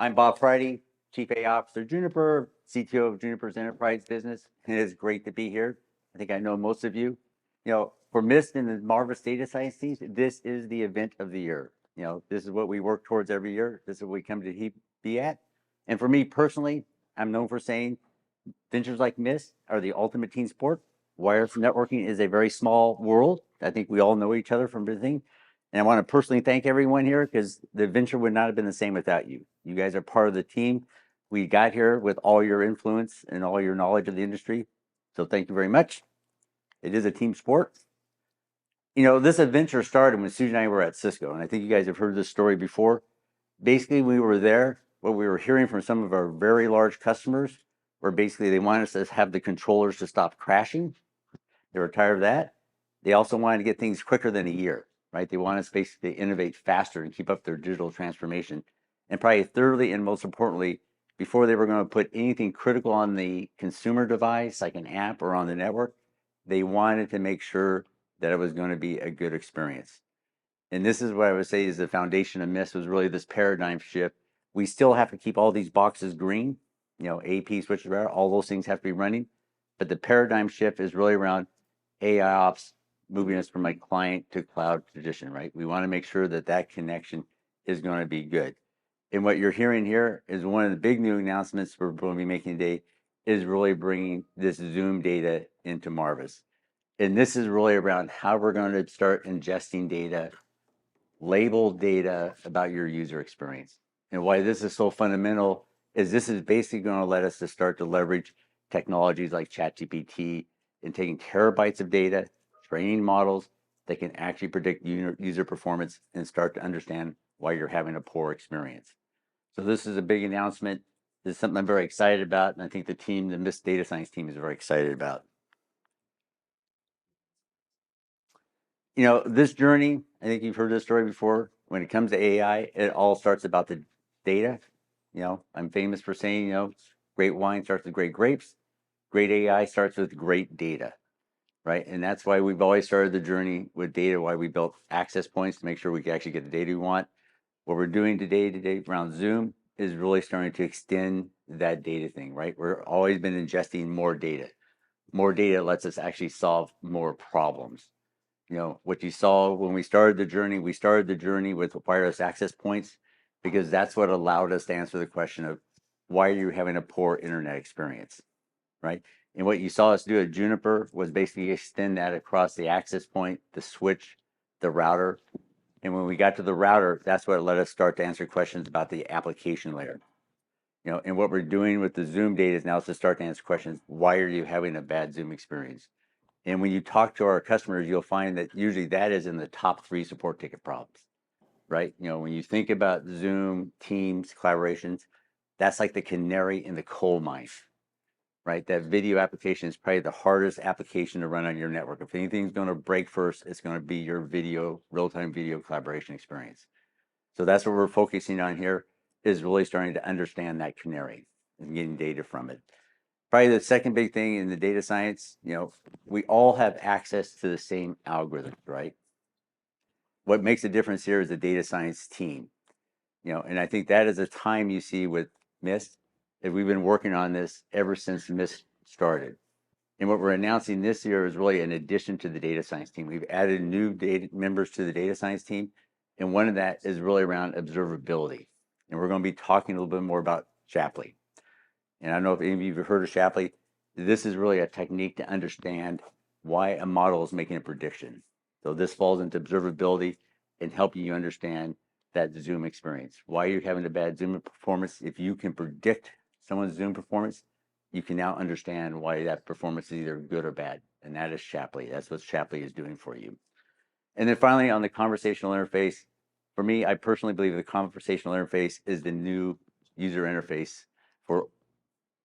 I'm Bob Friday, Chief AI Officer, Juniper, CTO of Juniper's enterprise business. It is great to be here. I think I know most of you. For Mist and the Marvis data science teams, this is the event of the year. This is what we work towards every year. This is what we come to be at. And for me personally, I'm known for saying ventures like Mist are the ultimate team sport. Wireless networking is a very small world. I think we all know each other from everything. And I want to personally thank everyone here because the venture would not have been the same without you. You guys are part of the team. We got here with all your influence and all your knowledge of the industry. So thank you very much. It is a team sport. This adventure started when Susan and I were at Cisco, and I think you guys have heard this story before. Basically, we were there, what we were hearing from some of our very large customers, where basically they wanted us to have the controllers to stop crashing. They were tired of that. They also wanted to get things quicker than a year, right? They want us basically to innovate faster and keep up their digital transformation. And probably thirdly, and most importantly, before they were going to put anything critical on the consumer device, like an app or on the network, they wanted to make sure that it was going to be a good experience. And this is what I would say is the foundation of Mist was really this paradigm shift. We still have to keep all these boxes green, AP switches, all those things have to be running. But the paradigm shift is really around AI ops moving us from a client to cloud tradition, right? We want to make sure that that connection is going to be good. And what you're hearing here is one of the big new announcements we're going to be making today is really bringing this Zoom data into Marvis. And this is really around how we're going to start ingesting data, labeled data about your user experience. And why this is so fundamental is this is basically going to let us to start to leverage technologies like ChatGPT and taking terabytes of data, training models that can actually predict user performance and start to understand why you're having a poor experience. So this is a big announcement. This is something I'm very excited about, and I think the Mist data science team is very excited about. This journey, I think you've heard this story before. When it comes to AI, it all starts about the data. I'm famous for saying, great wine starts with great grapes. Great AI starts with great data, right? And that's why we've always started the journey with data, why we built access points to make sure we can actually get the data we want. What we're doing today around Zoom is really starting to extend that data thing, right? We're always been ingesting more data. More data lets us actually solve more problems. What you saw when we started the journey with wireless access points, because that's what allowed us to answer the question of why are you having a poor internet experience, right? And what you saw us do at Juniper was basically extend that across the access point, the switch, the router. And when we got to the router, that's what let us start to answer questions about the application layer. And what we're doing with the Zoom data is now to start to answer questions, why are you having a bad Zoom experience? And when you talk to our customers, you'll find that usually that is in the top 3 support ticket problems, right? When you think about Zoom, Teams, collaborations, that's like the canary in the coal mine, right? That video application is probably the hardest application to run on your network. If anything's going to break first, it's going to be your real-time video collaboration experience. So that's what we're focusing on here, is really starting to understand that canary and getting data from it. Probably the second big thing in the data science, we all have access to the same algorithm, right? What makes a difference here is the data science team, and I think that is a time you see with Mist, that we've been working on this ever since Mist started. And what we're announcing this year is really an addition to the data science team. We've added new data members to the data science team, and one of that is really around observability. And we're going to be talking a little bit more about Shapley. And I don't know if any of you have heard of Shapley. This is really a technique to understand why a model is making a prediction. So this falls into observability and helping you understand that Zoom experience. Why you're having a bad Zoom performance. If you can predict someone's Zoom performance, you can now understand why that performance is either good or bad. And that is Shapley. That's what Shapley is doing for you. And then finally, on the conversational interface, for me, I personally believe the conversational interface is the new user interface for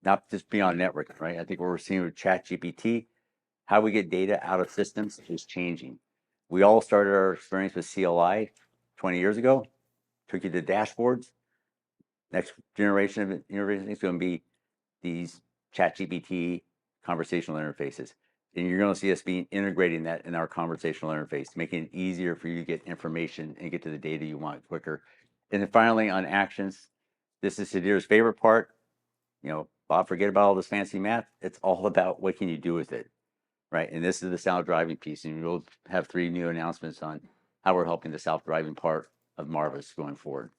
not just beyond networking, right? I think what we're seeing with ChatGPT, how we get data out of systems is changing. We all started our experience with CLI 20 years ago, took you to dashboards. Next generation of innovation is going to be these ChatGPT conversational interfaces. And you're going to see us integrating that in our conversational interface, making it easier for you to get information and get to the data you want quicker. And then finally, on actions, This is Sadir's favorite part. Bob, forget about all this fancy math. It's all about what can you do with it, right? And this is the self-driving piece, and we'll have 3 new announcements on how we're helping the self-driving part of Marvis going forward.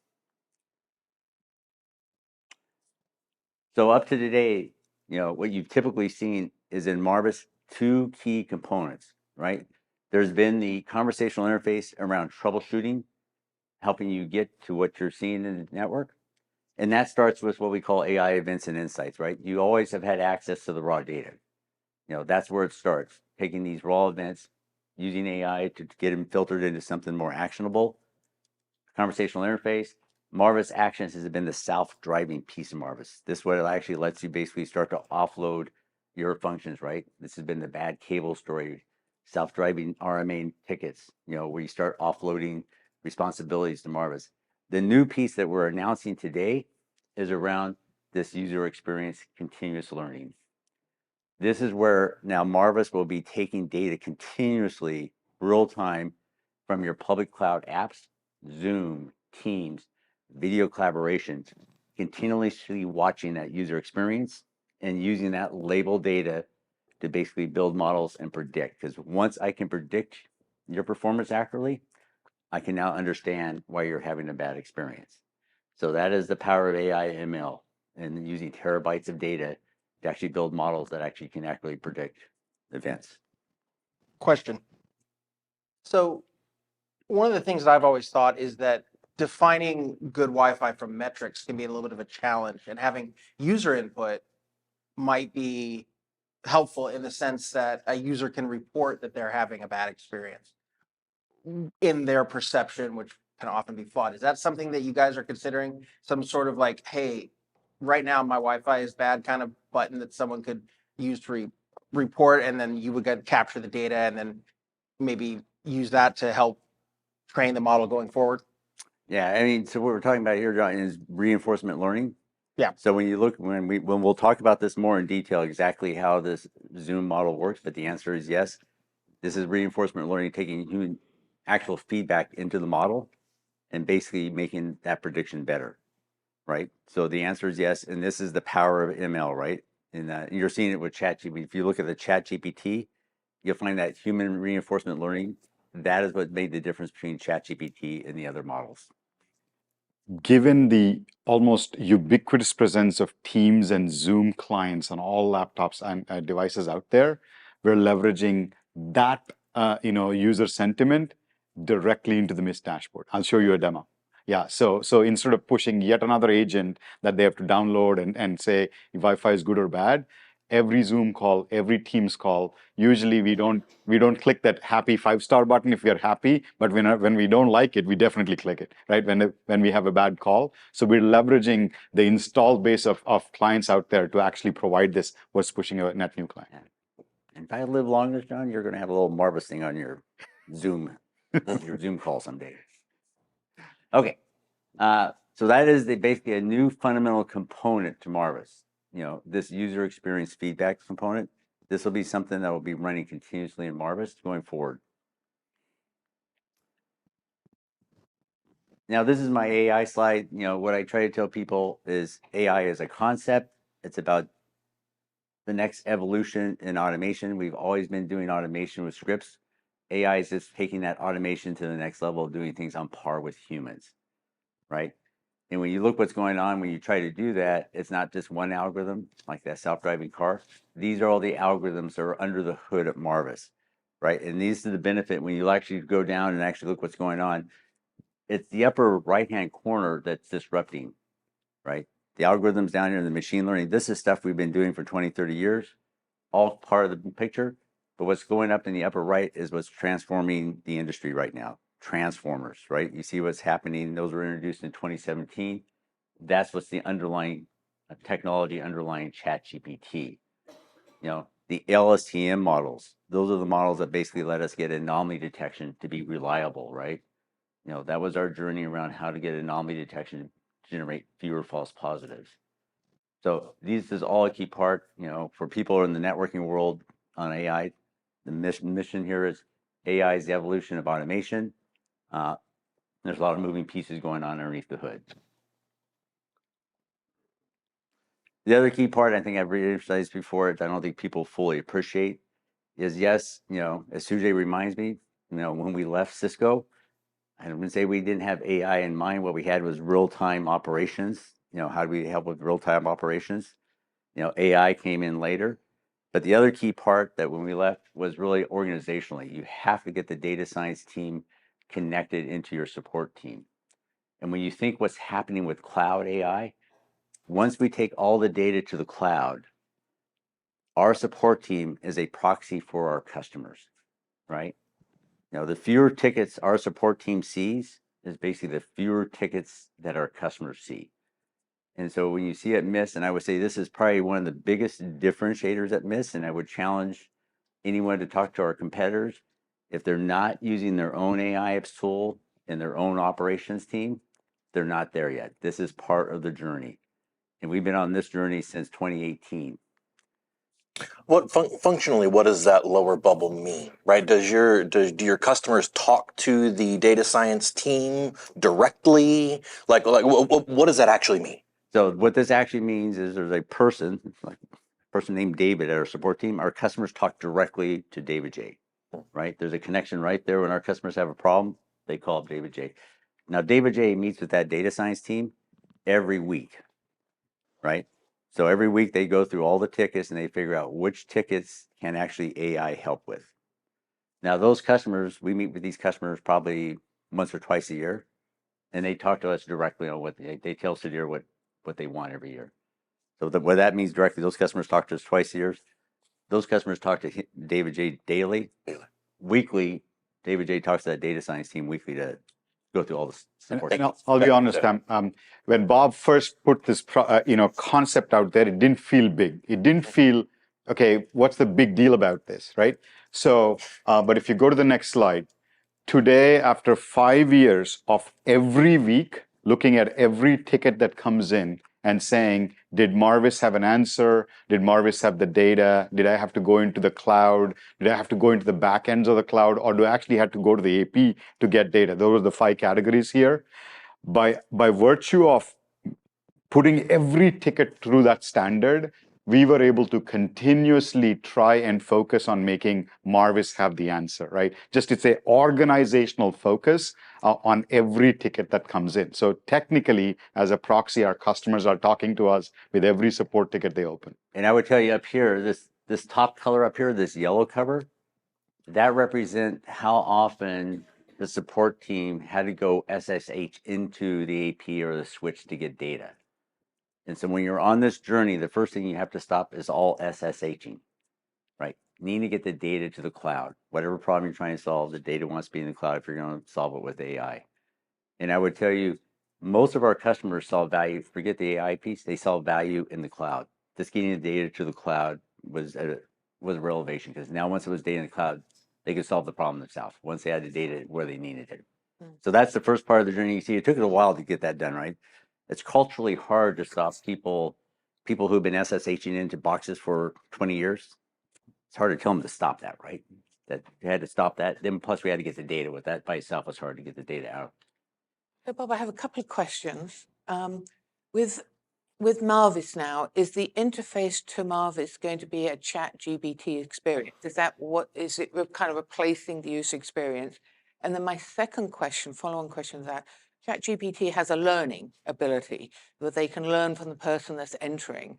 So up to today, what you've typically seen is in Marvis 2 key components, right? There's been the conversational interface around troubleshooting, helping you get to what you're seeing in the network. And that starts with what we call AI events and insights, right? You always have had access to the raw data. That's where it starts, taking these raw events, using AI to get them filtered into something more actionable. Conversational interface. Marvis Actions has been the self-driving piece of Marvis. This is what it actually lets you basically start to offload your functions, right? This has been the bad cable story, self-driving RMA tickets, where you start offloading responsibilities to Marvis. The new piece that we're announcing today is around this user experience continuous learning. This is where now Marvis will be taking data continuously, real time, from your public cloud apps, Zoom, Teams, video collaborations, continuously watching that user experience and using that label data to basically build models and predict. Because once I can predict your performance accurately, I can now understand why you're having a bad experience. So that is the power of AI ML and using terabytes of data to actually build models that actually can accurately predict events. Question. So one of the things that I've always thought is that defining good Wi-Fi from metrics can be a little bit of a challenge, and having user input might be helpful in the sense that a user can report that they're having a bad experience in their perception, which can often be flawed. Is that something that you guys are considering? Some sort of like, hey, right now my Wi-Fi is bad kind of button that someone could use to report, and then you would capture the data and then maybe use that to help train the model going forward? Yeah, I mean, so what we're talking about here, John, is reinforcement learning. Yeah. So when you look, when we'll talk about this more in detail, exactly how this Zoom model works, but the answer is yes. This is reinforcement learning, taking human actual feedback into the model and basically making that prediction better, right? So the answer is yes, and this is the power of ML, right? And you're seeing it with ChatGPT. If you look at the ChatGPT, you'll find that human reinforcement learning, that is what made the difference between ChatGPT and the other models. Given the almost ubiquitous presence of Teams and Zoom clients on all laptops and devices out there, we're leveraging that user sentiment directly into the Mist dashboard. I'll show you a demo. Yeah, so instead of pushing yet another agent that they have to download and say if Wi-Fi is good or bad, every Zoom call, every Teams call, usually we don't click that happy 5-star button if we are happy, but when we don't like it, we definitely click it, right? When we have a bad call. So we're leveraging the installed base of clients out there to actually provide this what's pushing a net new client. And if I live long enough, John, you're going to have a little Marvis thing on your Zoom call someday. Okay, so that is basically a new fundamental component to Marvis. This user experience feedback component. This will be something that will be running continuously in Marvis going forward. Now, this is my AI slide. What I try to tell people is AI is a concept. It's about the next evolution in automation. We've always been doing automation with scripts. AI is just taking that automation to the next level of doing things on par with humans, right? And when you look what's going on, when you try to do that, it's not just one algorithm like that self-driving car. These are all the algorithms that are under the hood of Marvis, right? And these are the benefit when you actually go down and actually look what's going on. It's the upper right-hand corner that's disrupting, right? The algorithms down here in the machine learning, this is stuff we've been doing for 20, 30 years, all part of the picture. But what's going up in the upper right is what's transforming the industry right now. Transformers, right? You see what's happening. Those were introduced in 2017. That's what's the underlying technology underlying ChatGPT. The LSTM models, those are the models that basically let us get anomaly detection to be reliable, right? That was our journey around how to get anomaly detection to generate fewer false positives. So this is all a key part, for people in the networking world on AI. The mission here is AI is the evolution of automation. There's a lot of moving pieces going on underneath the hood. The other key part, I think I've re-emphasized before, I don't think people fully appreciate, is yes, as Sujay reminds me, when we left Cisco, I wouldn't say we didn't have AI in mind. What we had was real-time operations. How do we help with real-time operations? AI came in later. But the other key part that when we left was really organizationally. You have to get the data science team connected into your support team. And when you think what's happening with cloud AI, once we take all the data to the cloud, our support team is a proxy for our customers, right? The fewer tickets our support team sees is basically the fewer tickets that our customers see. And so when you see it miss, and I would say this is probably one of the biggest differentiators at Miss, and I would challenge anyone to talk to our competitors. If they're not using their own AI tool in their own operations team, they're not there yet. This is part of the journey. And we've been on this journey since 2018. What functionally, what does that lower bubble mean, right? Do your customers talk to the data science team directly? Like what does that actually mean? So what this actually means is there's a person, like a person named David at our support team. Our customers talk directly to David J, right? There's a connection right there. When our customers have a problem, they call up David J. Now, David J meets with that data science team every week, right? So every week they go through all the tickets and they figure out which tickets can actually AI help with. Now, those customers, we meet with these customers probably once or twice a year, and they talk to us directly on what they tell Sudhir what they want every year. So what that means directly, those customers talk to us twice a year. Those customers talk to David J daily. Weekly, David J talks to that data science team weekly to go through all the support. And I'll be honest, when Bob first put this concept out there, it didn't feel big. It didn't feel, okay, what's the big deal about this, right? So, but if you go to the next slide, today, after 5 years of every week, looking at every ticket that comes in and saying, did Marvis have an answer? Did Marvis have the data? Did I have to go into the cloud? Did I have to go into the back ends of the cloud? Or do I actually have to go to the AP to get data? Those are the 5 categories here. By virtue of putting every ticket through that standard, we were able to continuously try and focus on making Marvis have the answer, right? Just it's a organizational focus on every ticket that comes in. So technically, as a proxy, our customers are talking to us with every support ticket they open. And I would tell you up here, this top color up here, this yellow cover, that represents how often the support team had to go SSH into the AP or the switch to get data. And so when you're on this journey, the first thing you have to stop is all SSHing, right? You need to get the data to the cloud. Whatever problem you're trying to solve, the data wants to be in the cloud if you're going to solve it with AI. And I would tell you, most of our customers saw value, forget the AI piece, they saw value in the cloud. Just getting the data to the cloud was a real innovation, because now once it was data in the cloud, they could solve the problem themselves once they had the data where they needed it. So that's the first part of the journey. You see, it took it a while to get that done, right? It's culturally hard to stop people who've been SSHing into boxes for 20 years. It's hard to tell them to stop that, right? That you had to stop that. Then plus we had to get the data. With that by itself, it's hard to get the data out. So Bob, I have a couple of questions. With Marvis now, is the interface to Marvis going to be a ChatGPT experience? Is that what is it kind of replacing the user experience? And then my second question, follow-on question to that, ChatGPT has a learning ability that they can learn from the person that's entering.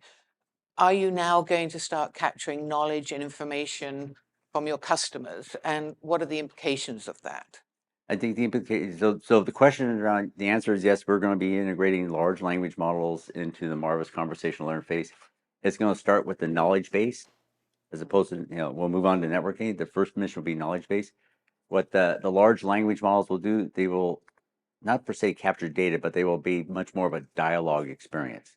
Are you now going to start capturing knowledge and information from your customers? And what are the implications of that? I think the implication, so the question around, the answer is yes, we're going to be integrating large language models into the Marvis Conversational Interface. It's going to start with the knowledge base, as opposed to, we'll move on to networking. The first mission will be knowledge base. What the large language models will do, they will not per se capture data, but they will be much more of a dialogue experience.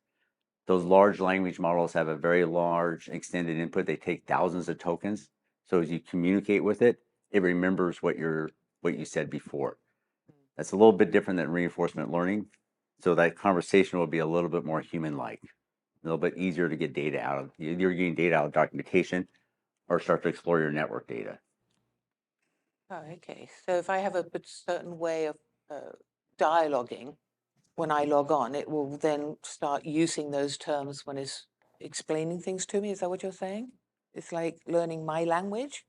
Those large language models have a very large extended input. They take thousands of tokens. So as you communicate with it, it remembers what you said before. That's a little bit different than reinforcement learning. So that conversation will be a little bit more human-like, a little bit easier to get data out of. You're getting data out of documentation or start to explore your network data. Oh, okay. So if I have a certain way of dialoguing, when I log on, it will then start using those terms when it's explaining things to me. Is that what you're saying? It's like learning my language?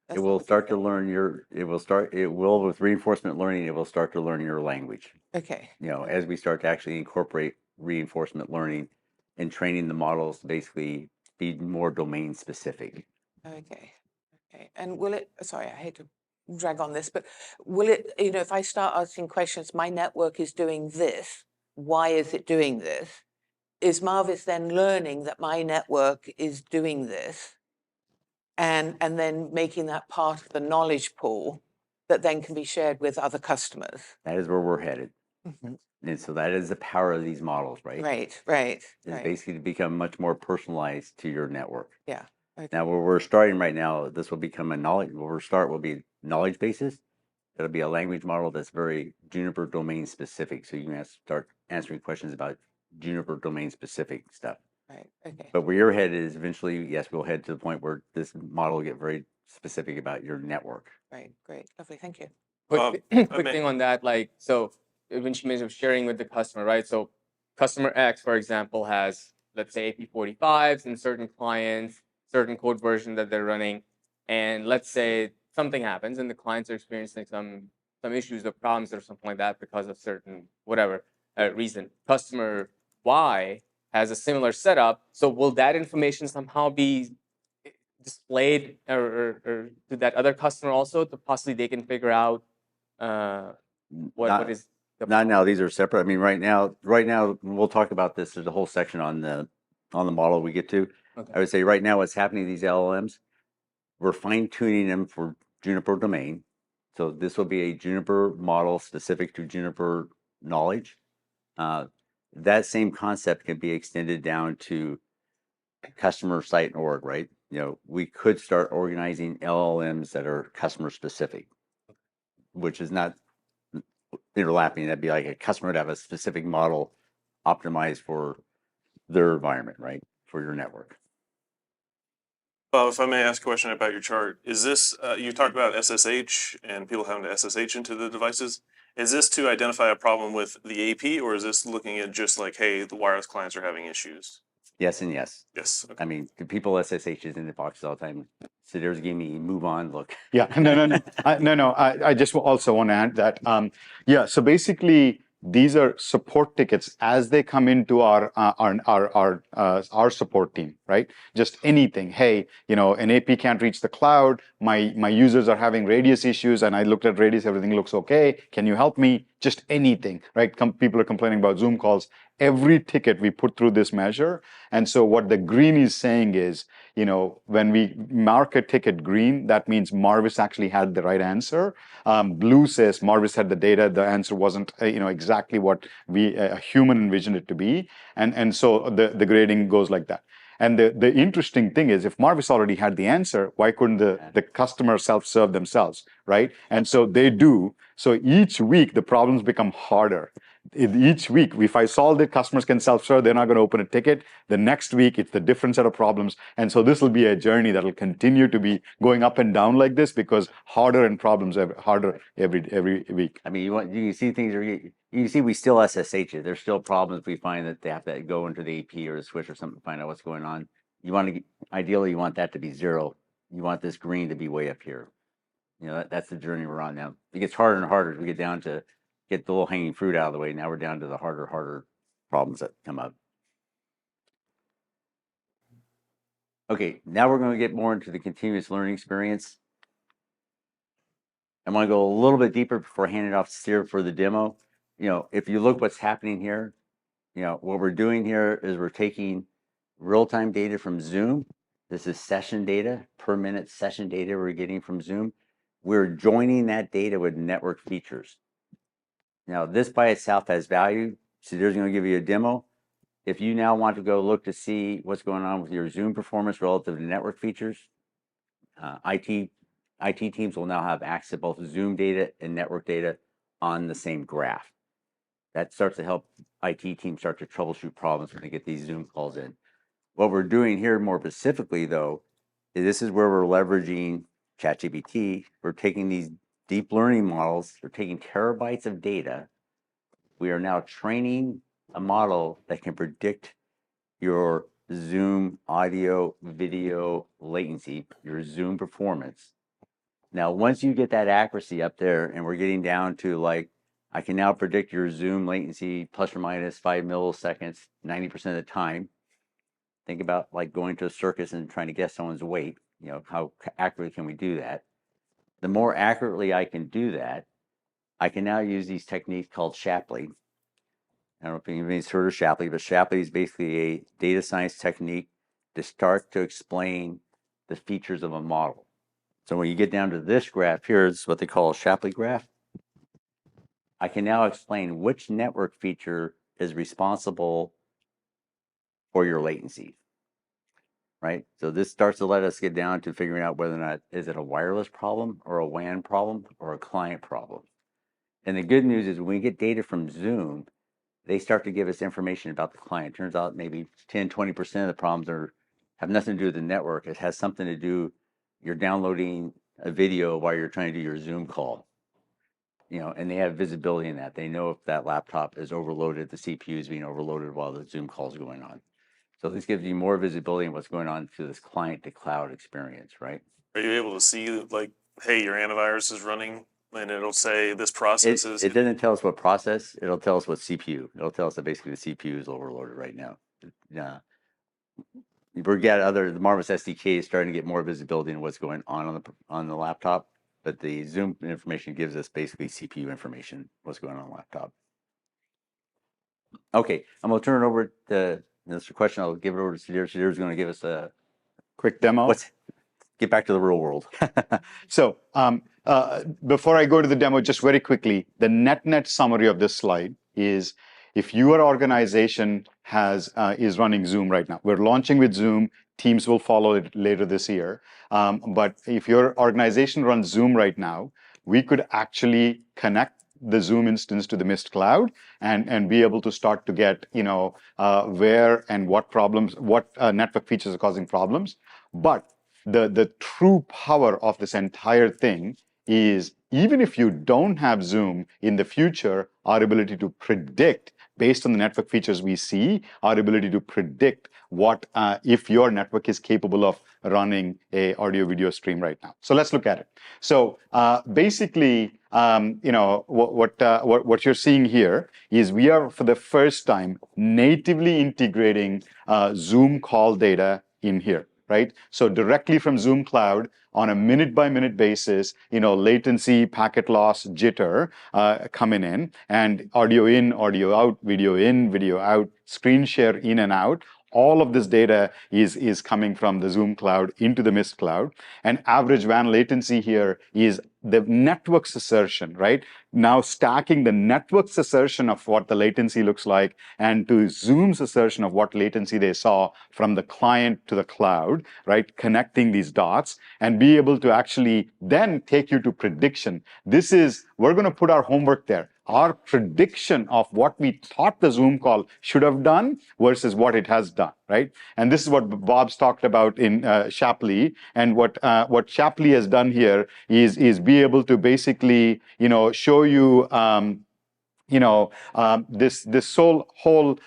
It That's will what you're start to saying? learn with reinforcement learning, it will start to learn your language. Okay. As we start to actually incorporate reinforcement learning and training the models to basically be more domain specific. Okay. Okay. And will it, sorry, I hate to drag on this, but will it, if I start asking questions, my network is doing this, why is it doing this? Is Marvis then learning that my network is doing this and then making that part of the knowledge pool that then can be shared with other customers? That is where we're headed. Mhm. And so that is the power of these models, right? Right, right, Is right. basically to become much more personalized to your network. Yeah. Okay. Now, where we're starting right now, this will become a knowledge, where we'll start will be knowledge bases. It'll be a language model that's very Juniper domain specific. So you can start answering questions about Juniper domain specific stuff. Right. Okay. But where you're headed is eventually, yes, we'll head to the point where this model will get very specific about your network. Right. Great. Lovely. Thank you. Quick, quick thing on that, like, so when she mentioned sharing with the customer, right? So customer X, for example, has, let's say, AP45s and certain clients, certain code version that they're running. And let's say something happens and the clients are experiencing some issues or problems or something like that because of certain whatever reason. Customer Y has a similar setup. So will that information somehow be displayed or to that other customer also, to possibly they can figure out what is the Not now. These are separate. I mean, right now, we'll talk about this. There's a whole section on the model we get to. Okay. I would say right now, what's happening to these LLMs, we're fine tuning them for Juniper domain. So this will be a Juniper model specific to Juniper knowledge. That same concept can be extended down to customer site and org, right? We could start organizing LLMs that are customer specific, which is not interlapping. That'd be like a customer would have a specific model optimized for their environment, right? For your network. Well, if I may ask a question about your chart, is this, you talked about SSH and people having to SSH into the devices. Is this to identify a problem with the AP, or is this looking at just like, hey, the wireless clients are having issues? Yes and yes. Yes. Okay. I mean, the people SSHs in the boxes all the time. So there's give me move on look. Yeah, no. I just also want to add that. Yeah, so basically, these are support tickets as they come into our support team, right? Just anything. Hey, an AP can't reach the cloud. My users are having radius issues, and I looked at radius. Everything looks okay. Can you help me? Just anything, right? People are complaining about Zoom calls. Every ticket we put through this measure, and so what the green is saying is, when we mark a ticket green, that means Marvis actually had the right answer. Blue says Marvis had the data. The answer wasn't, exactly what a human envisioned it to be. And so the grading goes like that. And the interesting thing is, if Marvis already had the answer, why couldn't the customer self-serve themselves, right? And so they do. So each week, the problems become harder. Each week, if I solve it, customers can self-serve, they're not going to open a ticket. The next week, it's the different set of problems. And so this will be a journey that will continue to be going up and down like this, because harder and problems are harder every week. I mean, you can see things you can see we still SSH it. There's still problems we find that they have to go into the AP or the switch or something to find out what's going on. Ideally, you want that to be 0. You want this green to be way up here. That's the journey we're on now. It gets harder and harder as we get down to get the low hanging fruit out of the way. Now we're down to the harder problems that come up. Okay, now we're going to get more into the continuous learning experience. I want to go a little bit deeper before I hand it off to Steer for the demo. If you look what's happening here, what we're doing here is we're taking real-time data from Zoom. This is session data, per minute session data we're getting from Zoom. We're joining that data with network features. Now, this by itself has value. Steer's going to give you a demo. If you now want to go look to see what's going on with your Zoom performance relative to network features, IT teams will now have access to both Zoom data and network data on the same graph. That starts to help IT teams start to troubleshoot problems when they get these Zoom calls in. What we're doing here more specifically, though, is this is where we're leveraging ChatGPT. We're taking these deep learning models, we're taking terabytes of data. We are now training a model that can predict your Zoom audio, video latency, your Zoom performance. Now, once you get that accuracy up there, and we're getting down to like, I can now predict your Zoom latency plus or minus 5 milliseconds 90% of the time. Think about like going to a circus and trying to guess someone's weight. You know, how accurately can we do that? The more accurately I can do that, I can now use these techniques called Shapley. I don't know if anybody's heard of Shapley, but Shapley is basically a data science technique to start to explain the features of a model. So when you get down to this graph here, it's what they call a Shapley graph. I can now explain which network feature is responsible for your latency, right? So this starts to let us get down to figuring out whether or not is it a wireless problem or a WAN problem or a client problem. And the good news is when we get data from Zoom, they start to give us information about the client. Turns out maybe 10, 20% of the problems have nothing to do with the network. It has something to do, you're downloading a video while you're trying to do your Zoom call. You know, and they have visibility in that. They know if that laptop is overloaded, the CPU is being overloaded while the Zoom call is going on. So this gives you more visibility in what's going on to this client to cloud experience, right? Are you able to see like, hey, your antivirus is running, and it'll say this process is? It doesn't tell us what process. It'll tell us what CPU. It'll tell us that basically the CPU is overloaded right now. Yeah. We've got the Marvis SDK is starting to get more visibility in what's going on the laptop, but the Zoom information gives us basically CPU information, what's going on the laptop. Okay, I'm gonna turn it over to this question. I'll give it over to Sudhir. Sudhir is going to give us a Quick demo. Get back to the real world. So before I go to the demo, just very quickly, the net summary of this slide is if your organization is running Zoom right now, we're launching with Zoom, Teams will follow it later this year. But if your organization runs Zoom right now, we could actually connect the Zoom instance to the Mist cloud and be able to start to get, where and what problems, what network features are causing problems. But the true power of this entire thing is even if you don't have Zoom in the future, our ability to predict based on the network features we see, our ability to predict what if your network is capable of running a audio video stream right now. So let's look at it. So basically, what you're seeing here is we are for the first time natively integrating Zoom call data in here. Right? So directly from Zoom Cloud on a minute-by-minute basis, latency, packet loss, jitter coming in, and audio in, audio out, video in, video out, screen share in and out. All of this data is coming from the Zoom Cloud into the Mist Cloud. And average WAN latency here is the network's assertion, right? Now stacking the network's assertion of what the latency looks like and to Zoom's assertion of what latency they saw from the client to the cloud, right? Connecting these dots and be able to actually then take you to prediction. We're going to put our homework there. Our prediction of what we thought the Zoom call should have done versus what it has done, right? And this is what Bob's talked about in Shapley. And what Shapley has done here is be able to basically, show you, this whole,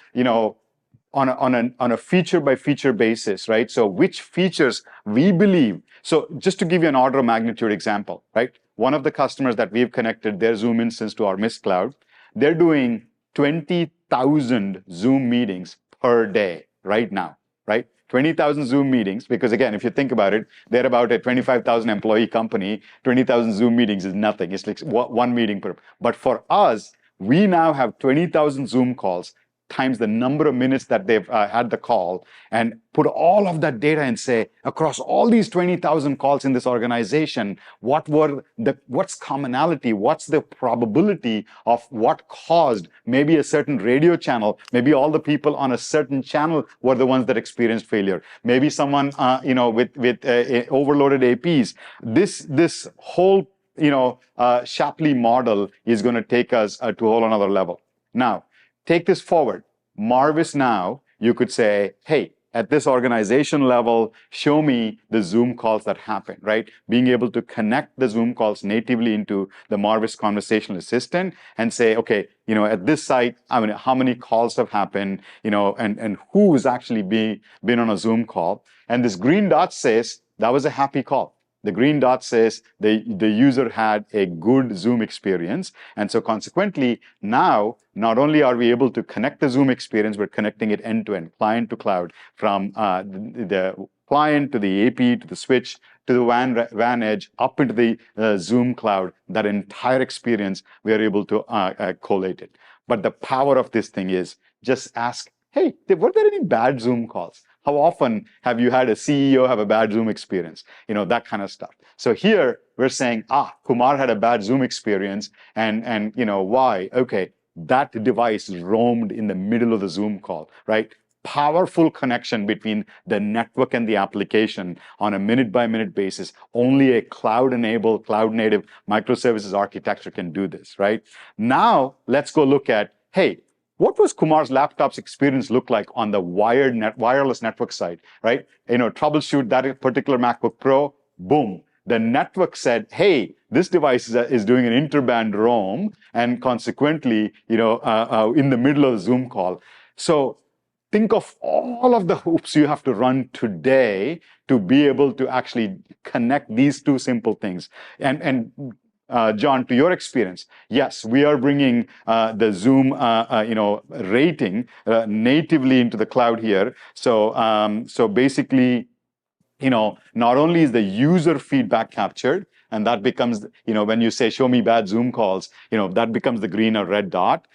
on a feature by feature basis, right? So which features we believe. So just to give you an order of magnitude example, right? One of the customers that we've connected their Zoom instance to our Mist cloud, they're doing 20,000 Zoom meetings per day right now, right? 20,000 Zoom meetings, because again, if you think about it, they're about a 25,000 employee company. 20,000 Zoom meetings is nothing. It's like one meeting per. But for us, we now have 20,000 Zoom calls times the number of minutes that they've had the call and put all of that data and say, across all these 20,000 calls in this organization, what's commonality? What's the probability of what caused maybe a certain radio channel? Maybe all the people on a certain channel were the ones that experienced failure. Maybe someone, with overloaded APs. This whole, Shapley model is going to take us to a whole another level. Now, take this forward. Marvis now, you could say, hey, at this organization level, show me the Zoom calls that happen, right? Being able to connect the Zoom calls natively into the Marvis Conversational Assistant and say, okay, at this site, I mean, how many calls have happened, and who's actually been on a Zoom call. And this green dot says that was a happy call. The green dot says the user had a good Zoom experience. And so consequently, now, not only are we able to connect the Zoom experience, we're connecting it end-to-end, client to cloud, from the client to the AP to the switch to the WAN edge up into the Zoom cloud. That entire experience, we are able to collate it. But the power of this thing is just ask, hey, were there any bad Zoom calls? How often have you had a CEO have a bad Zoom experience? That kind of stuff. So here we're saying, Kumar had a bad Zoom experience, and why? Okay, that device roamed in the middle of the Zoom call, right? Powerful connection between the network and the application on a minute-by-minute basis. Only a cloud-enabled, cloud-native microservices architecture can do this, right? Now, let's go look at, hey, what was Kumar's laptop's experience look like on the wireless network side, right? Troubleshoot that particular MacBook Pro, boom. The network said, hey, this device is doing an interband roam, and consequently, in the middle of the Zoom call. So think of all of the hoops you have to run today to be able to actually connect these two simple things. And John, to your experience, yes, we are bringing the Zoom, rating natively into the cloud here. So basically, not only is the user feedback captured, and that becomes, when you say, show me bad Zoom calls, that becomes the green or red dot.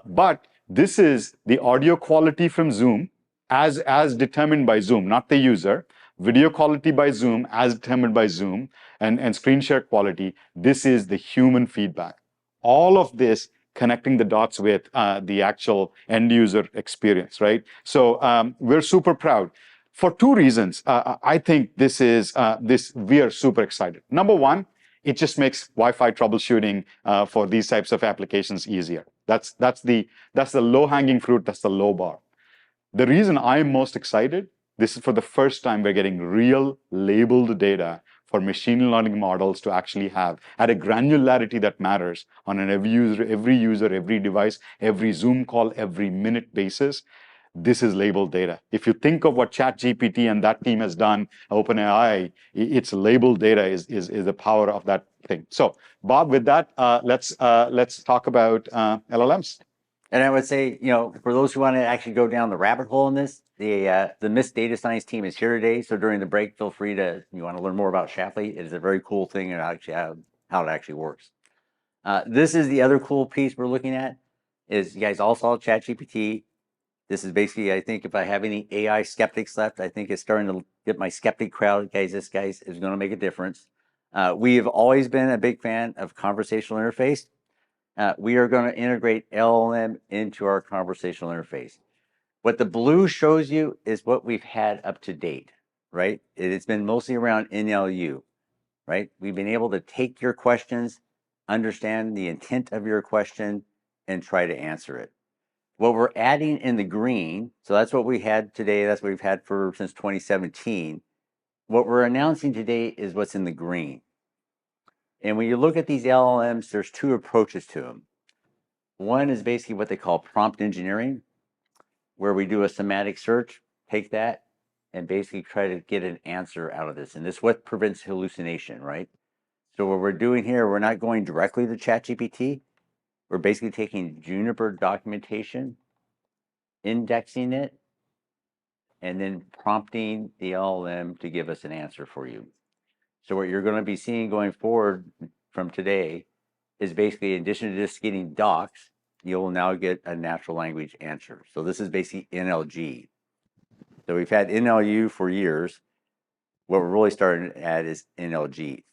But this is the audio quality from Zoom as determined by Zoom, not the user. Video quality by Zoom as determined by Zoom, and screen share quality. This is the human feedback. All of this connecting the dots with the actual end user experience, right? So we're super proud. For two reasons, I think we are super excited. Number one, it just makes Wi-Fi troubleshooting for these types of applications easier. That's the low-hanging fruit. That's the low bar. The reason I'm most excited, this is for the first time we're getting real labeled data for machine learning models to actually have at a granularity that matters on an every user, every device, every Zoom call, every minute basis. This is labeled data. If you think of what ChatGPT and that team has done, OpenAI, its labeled data is the power of that thing. So, Bob, with that, let's talk about LLMs. And I would say, for those who want to actually go down the rabbit hole in this, the Mist Data Science team is here today. So during the break, feel free to, you want to learn more about Shapley. It is a very cool thing and actually how it actually works. This is the other cool piece we're looking at. Is you guys all saw ChatGPT. This is basically, I think, if I have any AI skeptics left, I think it's starting to get my skeptic crowd. Guys, this guy is going to make a difference. We have always been a big fan of conversational interface. We are going to integrate LLM into our conversational interface. What the blue shows you is what we've had up to date, right? It's been mostly around NLU, right? We've been able to take your questions, understand the intent of your question, and try to answer it. What we're adding in the green, so that's what we had today, that's what we've had since 2017. What we're announcing today is what's in the green. And when you look at these LLMs, there's two approaches to them. One is basically what they call prompt engineering, where we do a semantic search, take that, and basically try to get an answer out of this. And this is what prevents hallucination, right? So what we're doing here, we're not going directly to ChatGPT. We're basically taking Juniper documentation, indexing it, and then prompting the LLM to give us an answer for you. So what you're going to be seeing going forward from today is basically, in addition to just getting docs, you'll now get a natural language answer. So this is basically NLG. So we've had NLU for years. What we're really starting to add is NLG.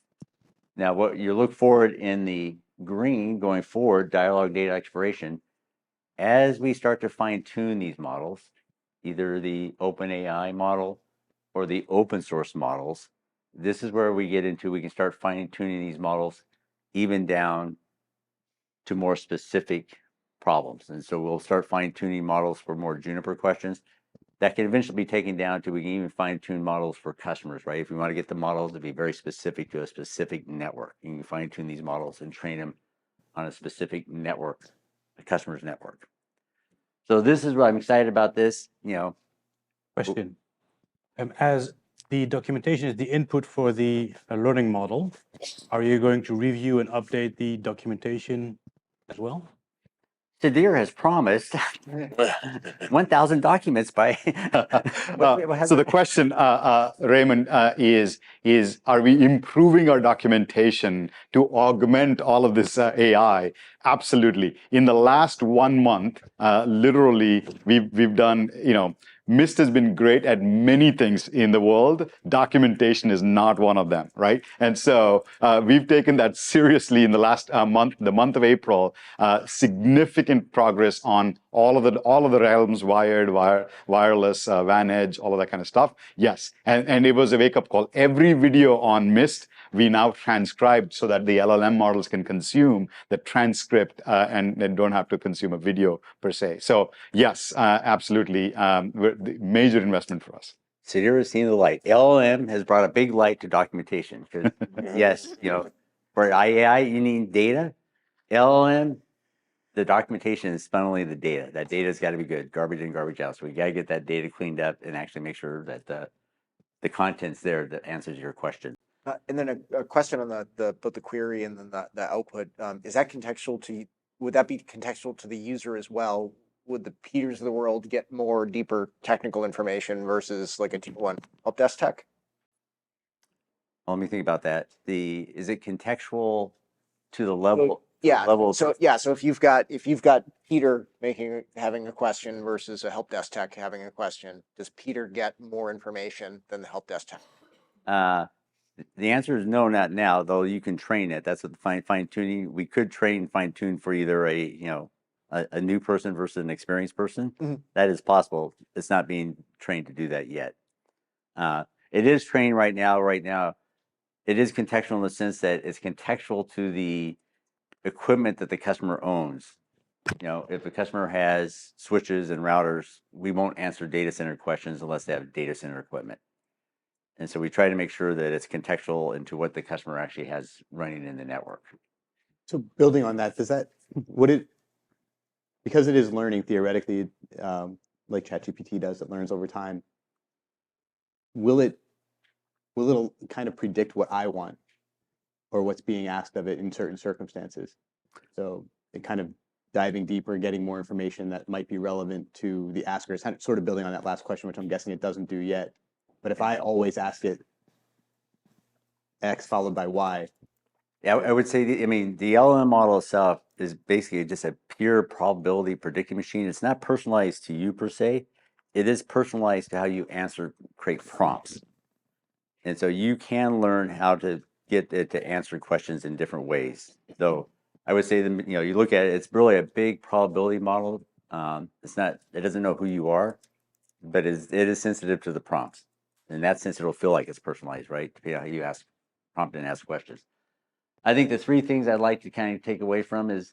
Now, what you look forward in the green going forward, dialogue data exploration, as we start to fine tune these models, either the OpenAI model or the open source models, this is where we can start fine tuning these models even down to more specific problems. And so we'll start fine tuning models for more Juniper questions. that can eventually be taken down to we can even fine tune models for customers, right? If we want to get the models to be very specific to a specific network, you can fine tune these models and train them on a specific network, the customer's network. So this is what I'm excited about this, Question. As the documentation is the input for the learning model, are you going to review and update the documentation as well? Sadir has promised 1,000 documents by. So the question, Raymond, is are we improving our documentation to augment all of this AI? Absolutely. In the last 1 month, literally, we've done, Mist has been great at many things in the world. Documentation is not one of them, right? And so we've taken that seriously in the last month, the month of April. Significant progress on all of the realms, wired, wireless, WAN edge, all of that kind of stuff. Yes, and it was a wake-up call. Every video on Mist, we now transcribed so that the LLM models can consume the transcript and don't have to consume a video per se. So yes, absolutely, major investment for us. Sadir has seen the light. LLM has brought a big light to documentation because yes, for AI you need data. LLM, the documentation is fundamentally the data. That data's got to be good, garbage in, garbage out. So we got to get that data cleaned up and actually make sure that the content's there that answers your question. And then a question on both the query and then the output. Is that contextual to? Would that be contextual to the user as well? Would the Peters of the world get more deeper technical information versus like a Tier 1 help desk tech? Let me think about that. Is it contextual to the level? Yeah. Level. So if you've got Peter having a question versus a help desk tech having a question, does Peter get more information than the help desk tech? The answer is no, not now. Though you can train it. That's what the fine tuning. We could train fine tune for either a new person versus an experienced person. Mm-hmm. That is possible. It's not being trained to do that yet. It is trained right now. Right now, it is contextual in the sense that it's contextual to the equipment that the customer owns. If the customer has switches and routers, we won't answer data center questions unless they have data center equipment. And so we try to make sure that it's contextual into what the customer actually has running in the network. So building on that, because it is learning theoretically, like ChatGPT does, it learns over time. Will it kind of predict what I want or what's being asked of it in certain circumstances? So it kind of diving deeper, getting more information that might be relevant to the asker. It's sort of building on that last question, which I'm guessing it doesn't do yet. But if I always ask it X followed by Y. Yeah, I would say, the LLM model itself is basically just a pure probability predicting machine. It's not personalized to you per se. It is personalized to how you create prompts. And so you can learn how to get it to answer questions in different ways. So I would say that, you look at it, it's really a big probability model. It doesn't know who you are, but it is sensitive to the prompts. In that sense, it'll feel like it's personalized, right? How you prompt and ask questions. I think the 3 things I'd like to kind of take away from is,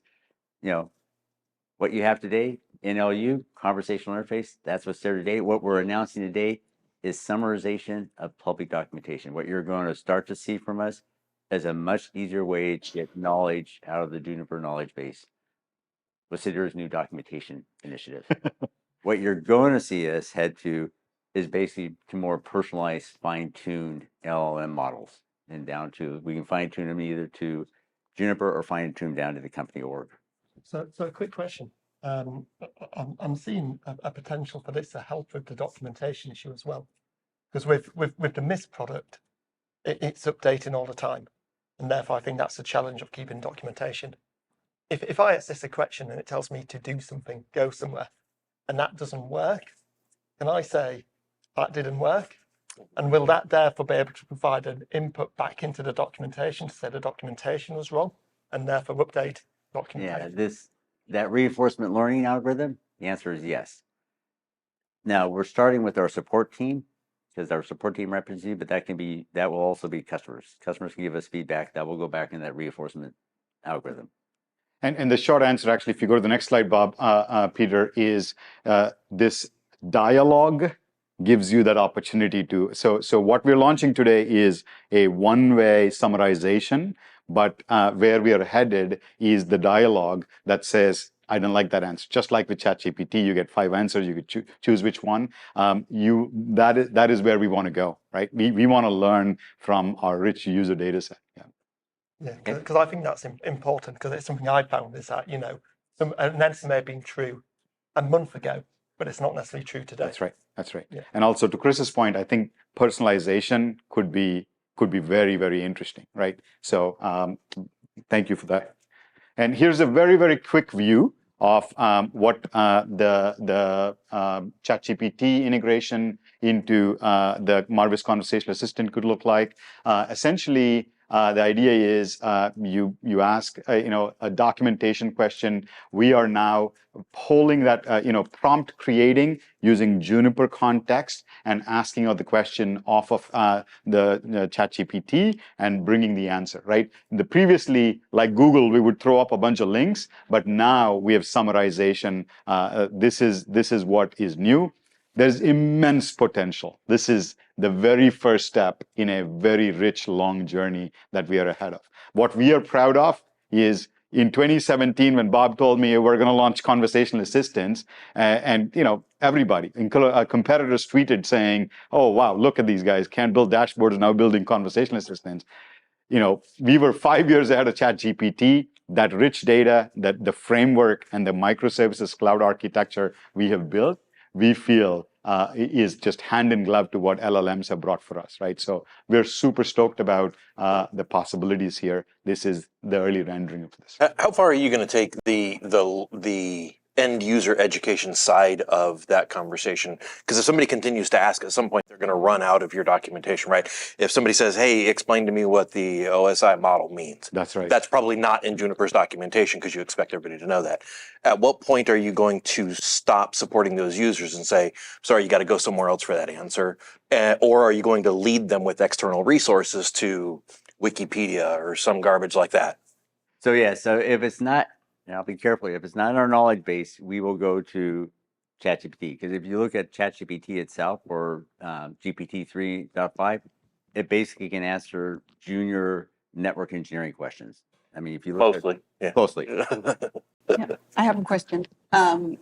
what you have today, NLU, conversational interface, that's what's there today. What we're announcing today is summarization of public documentation. What you're going to start to see from us is a much easier way to get knowledge out of the Juniper knowledge base with Sadir's new documentation initiative. What you're going to see us head to is basically to more personalized, fine-tuned LLM models, and down to we can fine-tune them either to Juniper or fine-tune them down to the company org. So a quick question. I'm seeing a potential for this to help with the documentation issue as well, because with the Mist product, it's updating all the time, and therefore I think that's the challenge of keeping documentation. If I ask this a question and it tells me to do something, go somewhere, and that doesn't work, can I say that didn't work? And will that therefore be able to provide an input back into the documentation to say the documentation was wrong and therefore update documentation? Yeah, that reinforcement learning algorithm, the answer is yes. Now we're starting with our support team because our support team represents you, but that will also be customers. Customers can give us feedback that will go back in that reinforcement algorithm. And the short answer, actually, if you go to the next slide, Bob, Peter, is this Dialogue gives you that opportunity to. So what we're launching today is a one-way summarization, but where we are headed is the dialogue that says, I don't like that answer. Just like with ChatGPT, you get 5 answers, you could choose which one. That is where we want to go, right? We want to learn from our rich user data set. Yeah. Yeah, because I think that's important, because it's something I found is that, an answer may have been true a month ago, but it's not necessarily true today. That's right. That's right. Yeah. And also to Chris's point, I think personalization could be very, very interesting, right? So thank you for that. And here's a very, very quick view of what the ChatGPT integration into the Marvis Conversational Assistant could look like. Essentially, the idea is you ask a documentation question. We are now polling that prompt creating using Juniper context and asking of the question off of the ChatGPT and bringing the answer, right? Previously, like Google, we would throw up a bunch of links, but now we have summarization. This is what is new. There's immense potential. This is the very first step in a very rich, long journey that we are ahead of. What we are proud of is in 2017, when Bob told me we're going to launch conversational assistants, and everybody, competitors tweeted saying, "Oh wow, look at these guys! Can't build dashboards, now building conversational assistants." We were 5 years ahead of ChatGPT. That rich data, that the framework and the microservices cloud architecture we have built, we feel is just hand in glove to what LLMs have brought for us, right? So we're super stoked about the possibilities here. This is the early rendering of this. How far are you going to take the end user education side of that conversation? Because if somebody continues to ask, at some point they're going to run out of your documentation, right? If somebody says, "Hey, explain to me what the OSI model means," That's right. That's probably not in Juniper's documentation because you expect everybody to know that. At what point are you going to stop supporting those users and say, "Sorry, you got to go somewhere else for that answer," or are you going to lead them with external resources to Wikipedia or some garbage like that? So yeah, so if it's not, and I'll be careful, if it's not in our knowledge base, we will go to ChatGPT. Because if you look at ChatGPT itself or GPT 3.5, it basically can answer junior network engineering questions. I mean, if you look Mostly, yeah. closely. Yeah, I have a question.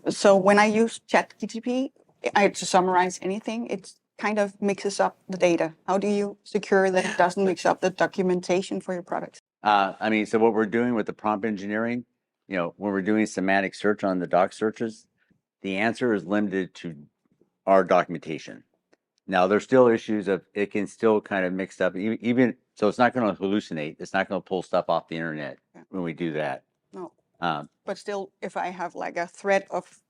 So when I use ChatGPT, to summarize anything, it kind of mixes up the data. How do you secure that it doesn't mix up the documentation for your products? I mean, so what we're doing with the prompt engineering, when we're doing semantic search on the doc searches, the answer is limited to our documentation. Now, there's still issues of it can still kind of mix up, even so it's not going to hallucinate. It's not going to pull stuff off the internet when we do that. No. But still, if I have like a thread of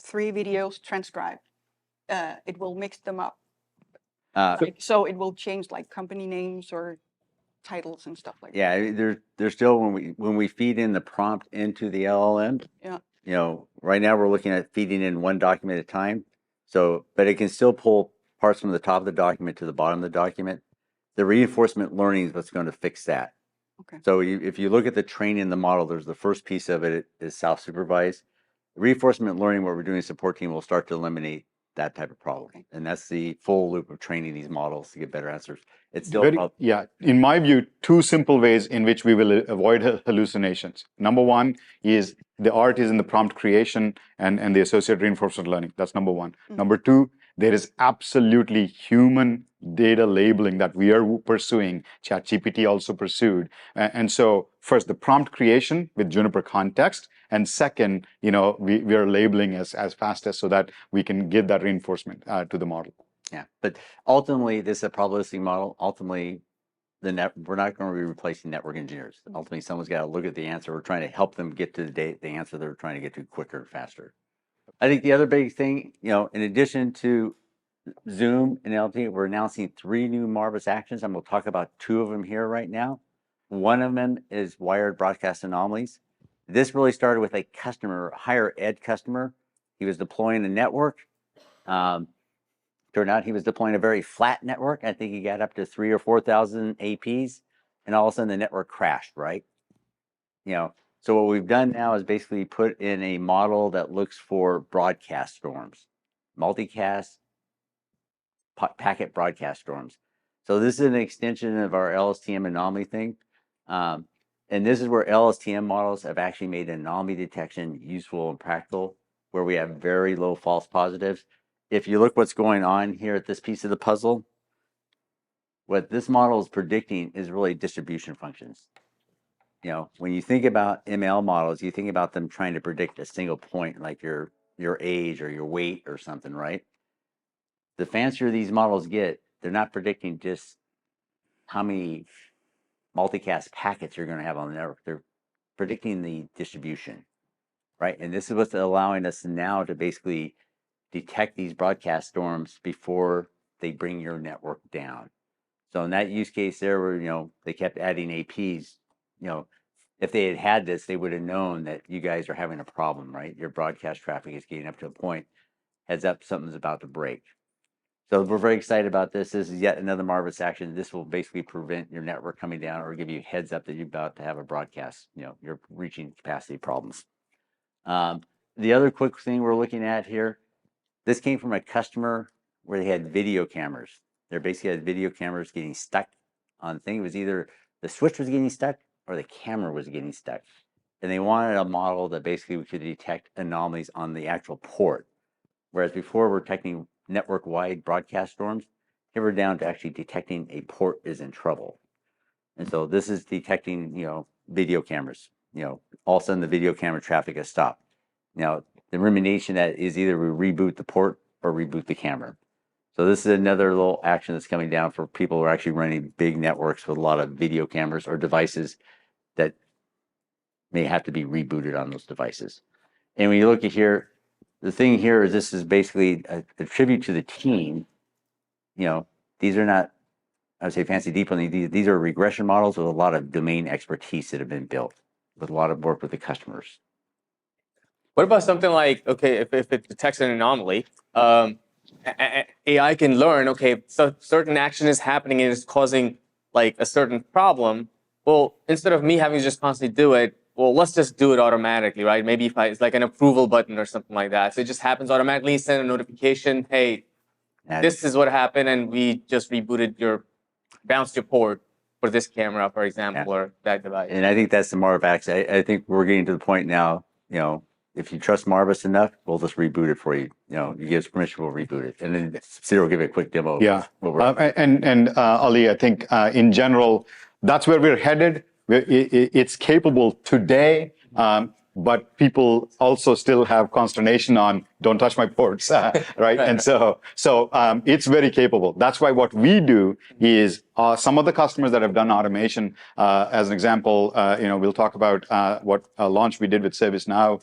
3 videos transcribed, it will mix them up. So it will change like company names or titles and stuff like that. Yeah, there's still when we feed in the prompt into the LLM. Yeah. Right now we're looking at feeding in one document at a time. So, but it can still pull parts from the top of the document to the bottom of the document. The reinforcement learning is what's going to fix that. Okay. So if you look at the training the model, there's the first piece of it is self-supervised. Reinforcement learning, what we're doing support team will start to eliminate that type of problem. Okay. And that's the full loop of training these models to get better answers. It's still in my view, 2 simple ways in which we will avoid hallucinations. Number one is the art is in the prompt creation and the associated reinforcement learning. That's number one. Mm-hmm. Number 2, there is absolutely human data labeling that we are pursuing. ChatGPT also pursued. And so first, the prompt creation with Juniper context. And second, we are labeling as fast as so that we can give that reinforcement to the model. Yeah, but ultimately, this is a probabilistic model. Ultimately, we're not going to be replacing network engineers. Ultimately, someone's got to look at the answer. We're trying to help them get to the answer they're trying to get to quicker and faster. I think the other big thing, in addition to Zoom and LT, we're announcing 3 new Marvis Actions. I'm going to talk about 2 of them here right now. One of them is wired broadcast anomalies. This really started with a customer, a higher ed customer. He was deploying a network. Turned out he was deploying a very flat network. I think he got up to 3,000 or 4,000 APs, and all of a sudden the network crashed, right? So what we've done now is basically put in a model that looks for broadcast storms. multicast packet broadcast storms. So this is an extension of our LSTM anomaly thing. And this is where LSTM models have actually made anomaly detection useful and practical, where we have very low false positives. If you look what's going on here at this piece of the puzzle, what this model is predicting is really distribution functions. You know, when you think about ML models, you think about them trying to predict a single point, like your age or your weight or something, right? The fancier these models get, they're not predicting just how many multicast packets you're going to have on the network. They're predicting the distribution, right? And this is what's allowing us now to basically detect these broadcast storms before they bring your network down. So in that use case there where, you know, they kept adding APs, you know, if they had had this, they would have known that you guys are having a problem, right? Your broadcast traffic is getting up to a point, heads up, something's about to break. So we're very excited about this. This is yet another Marvis action. This will basically prevent your network coming down or give you heads up that you're about to have a broadcast, you know, you're reaching capacity problems. The other quick thing we're looking at here, this came from a customer where they had video cameras. They basically had video cameras getting stuck on the thing. It was either the switch was getting stuck or the camera was getting stuck. And they wanted a model that basically we could detect anomalies on the actual port. Whereas before we're detecting network-wide broadcast storms, here we're down to actually detecting a port is in trouble. And so this is detecting, you know, video cameras. You know, all of a sudden the video camera traffic has stopped. Now, the rumination that is either we reboot the port or reboot the camera. So this is another little action that's coming down for people who are actually running big networks with a lot of video cameras or devices that may have to be rebooted on those devices. And when you look at here, the thing here is this is basically a tribute to the team. You know, these are not, I would say, fancy deep learning. These are regression models with a lot of domain expertise that have been built with a lot of work with the customers. What about something like, okay, if it detects an anomaly, AI can learn, okay, so certain action is happening and it's causing like a certain problem. Well, instead of me having to just constantly do it, well, let's just do it automatically, right? Maybe if it's like an approval button or something like that. So it just happens automatically, send a notification, hey, this is what happened, and we just bounced your port for this camera, for example, or that device. And I think that's the Marvis. I think we're getting to the point now, you know, if you trust Marvis enough, we'll just reboot it for you. You know, you give us permission, we'll reboot it. And then Cyril will give you a quick demo. Yeah. Ali, I think in general, that's where we're headed. It's capable today, but people also still have consternation on don't touch my ports, right? And so it's very capable. That's why what we do is some of the customers that have done automation, as an example, you know, we'll talk about what launch we did with ServiceNow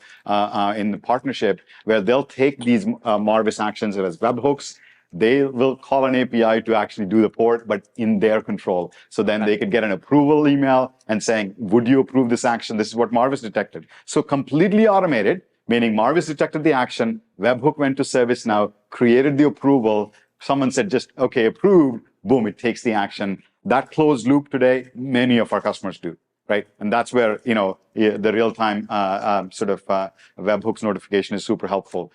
in the partnership, where they'll take these Marvis actions as webhooks. They will call an API to actually do the port, but in their control. So then they could get an approval email and saying, would you approve this action? This is what Marvis detected. So completely automated, meaning Marvis detected the action, webhook went to ServiceNow, created the approval. Someone said just, okay, approved, boom, it takes the action. That closed loop today, many of our customers do. Right, and that's where, you know, the real-time webhooks notification is super helpful.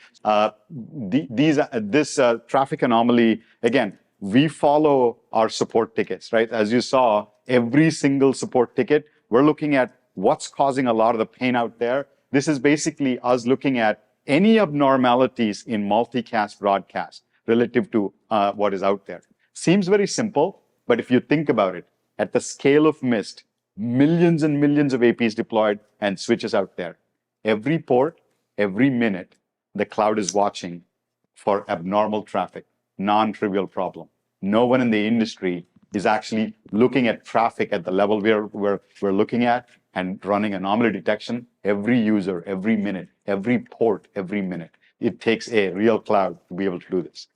This traffic anomaly, again, we follow our support tickets, right? As you saw, every single support ticket, we're looking at what's causing a lot of the pain out there. This is basically us looking at any abnormalities in multicast broadcast relative to what is out there. Seems very simple, but if you think about it, at the scale of Mist, millions and millions of APs deployed and switches out there. Every port, every minute, the cloud is watching for abnormal traffic, non-trivial problem. No one in the industry is actually looking at traffic at the level we're looking at and running anomaly detection every user, every minute, every port, every minute. It takes a real cloud to be able to do this.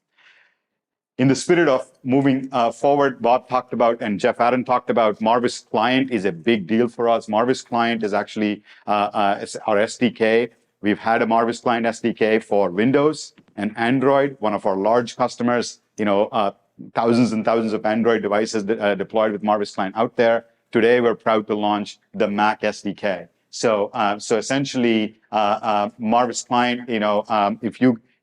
In the spirit of moving forward, Bob talked about and Jeff Aaron talked about Marvis Client is a big deal for us. Marvis Client is actually our SDK. We've had a Marvis Client SDK for Windows and Android, one of our large customers, you know, thousands and thousands of Android devices deployed with Marvis Client out there. Today, we're proud to launch the Mac SDK. So essentially, Marvis Client, you know,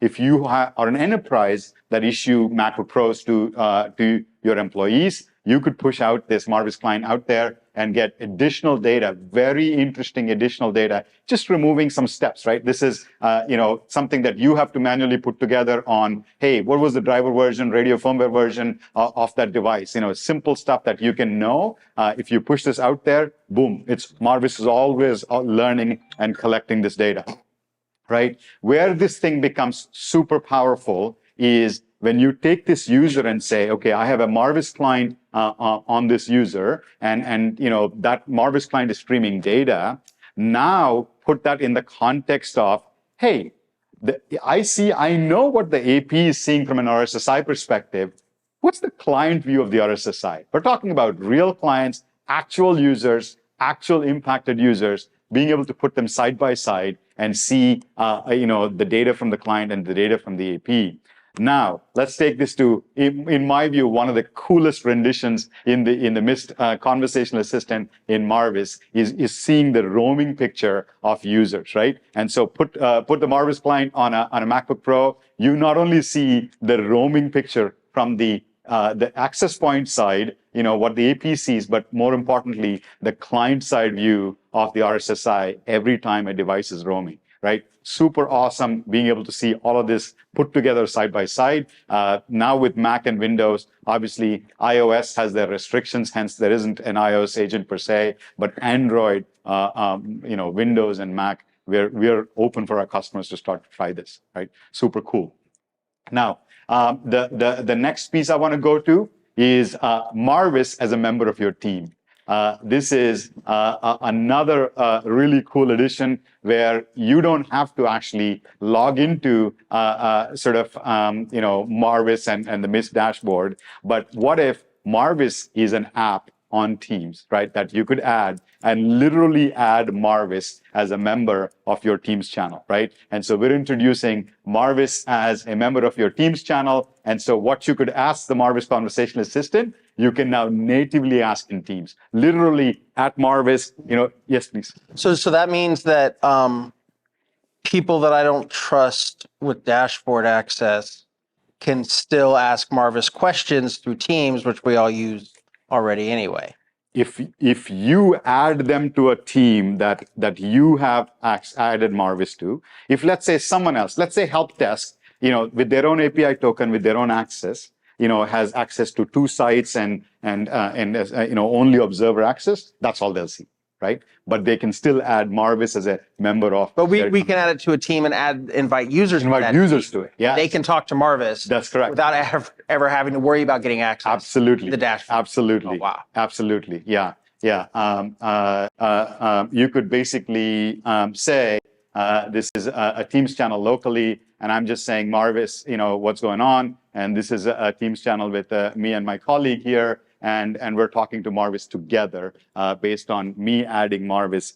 if you are an enterprise that issue MacBook Pros to your employees, you could push out this Marvis client out there and get additional data, very interesting additional data, just removing some steps, right? This is, something that you have to manually put together on, hey, what was the driver version, radio firmware version of that device? Simple stuff that you can know. If you push this out there, boom, Marvis is always learning and collecting this data, right? Where this thing becomes super powerful is when you take this user and say, okay, I have a Marvis client on this user, and that Marvis client is streaming data. Now put that in the context of, hey, I know what the AP is seeing from an RSSI perspective. What's the client view of the RSSI? We're talking about real clients, actual users, actual impacted users, being able to put them side by side and see, the data from the client and the data from the AP. Now, let's take this to, in my view, one of the coolest renditions in the Mist conversational assistant in Marvis is seeing the roaming picture of users, right? And so put the Marvis client on a MacBook Pro. You not only see the roaming picture from the access point side, what the AP sees, but more importantly, the client side view of the RSSI every time a device is roaming, right? Super awesome being able to see all of this put together side by side. Now with Mac and Windows, obviously iOS has their restrictions, hence there isn't an iOS agent per se, but Android, Windows and Mac, we're open for our customers to start to try this, right? Super cool. Now, the next piece I want to go to is Marvis as a member of your team. This is another really cool addition where you don't have to actually log into Marvis and the Mist dashboard. But what if Marvis is an app on Teams, right? That you could add and literally add Marvis as a member of your Teams channel, right? And so we're introducing Marvis as a member of your Teams channel. And so what you could ask the Marvis Conversational Assistant, you can now natively ask in Teams. Literally at Marvis, yes, please. So that means that people that I don't trust with dashboard access can still ask Marvis questions through Teams, which we all use already anyway. If you add them to a team that you have added Marvis to, if let's say someone else, let's say help desk, with their own API token, with their own access, has access to 2 sites and only observer access, that's all they'll see, right? But they can still add Marvis as a member of. But we can add it to a team and invite users. Invite users to it. Yeah, they can talk to Marvis. That's correct. Without ever having to worry about getting access. Absolutely. To the dashboard. Absolutely. Oh, wow. Absolutely. Yeah. You could basically say this is a Teams channel locally, and I'm just saying Marvis, what's going on, and this is a Teams channel with me and my colleague here. And we're talking to Marvis together based on me adding Marvis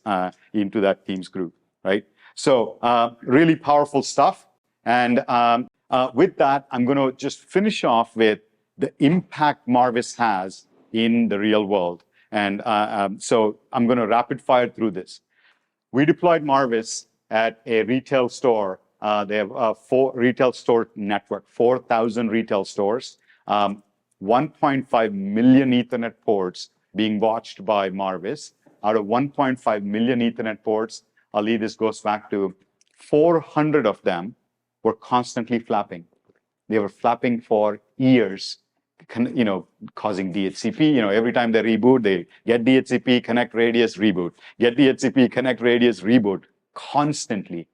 into that Teams group, right? So really powerful stuff. And with that, I'm going to just finish off with the impact Marvis has in the real world. And so I'm going to rapid fire through this. We deployed Marvis at a retail store. They have a retail store network, 4,000 retail stores. 1.5 million Ethernet ports being watched by Marvis. Out of 1.5 million Ethernet ports, Ali, this goes back to 400 of them were constantly flapping. They were flapping for years, causing DHCP. Every time they reboot, they get DHCP, connect radius, reboot. Get DHCP, connect radius, reboot. Constantly.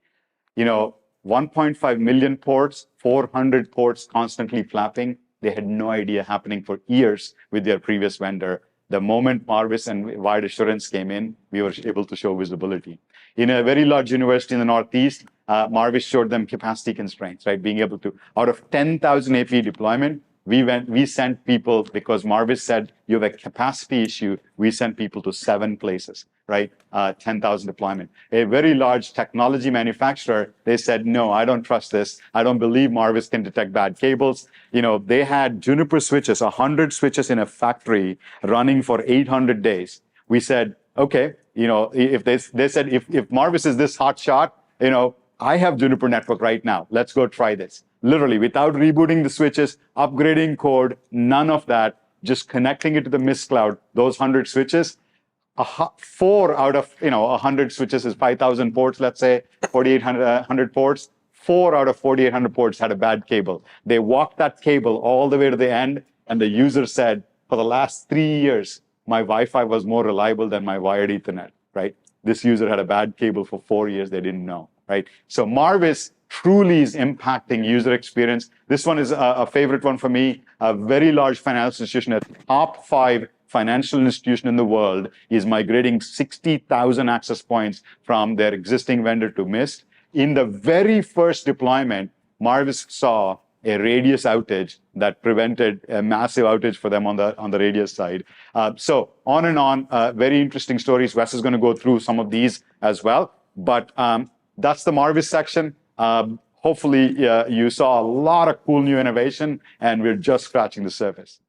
1.5 million ports, 400 ports constantly flapping. They had no idea happening for years with their previous vendor. The moment Marvis and Wide Assurance came in, we were able to show visibility. In a very large university in the Northeast, Marvis showed them capacity constraints, right? Being able to, out of 10,000 AP deployment, we sent people, because Marvis said you have a capacity issue, we sent people to 7 places, right? 10,000 deployment. A very large technology manufacturer, they said, no, I don't trust this. I don't believe Marvis can detect bad cables. They had Juniper switches, 100 switches in a factory running for 800 days. We said, okay, if they said, if Marvis is this hot shot, I have Juniper network right now. Let's go try this. Literally, without rebooting the switches, upgrading code, none of that, just connecting it to the Mist cloud, those 100 switches, 4 out of 100 switches is 5,000 ports, let's say, 4,800 ports. 4 out of 4,800 ports had a bad cable. They walked that cable all the way to the end, and the user said, for the last 3 years, my Wi-Fi was more reliable than my wired Ethernet, right? This user had a bad cable for 4 years, they didn't know, right? So Marvis truly is impacting user experience. This one is a favorite one for me. A very large financial institution, a top 5 financial institution in the world, is migrating 60,000 access points from their existing vendor to Mist. In the very first deployment, Marvis saw a radius outage that prevented a massive outage for them on the radius side. So on and on, very interesting stories. Wes is going to go through some of these as well. But that's the Marvis section. Hopefully, you saw a lot of cool new innovation, and we're just scratching the surface.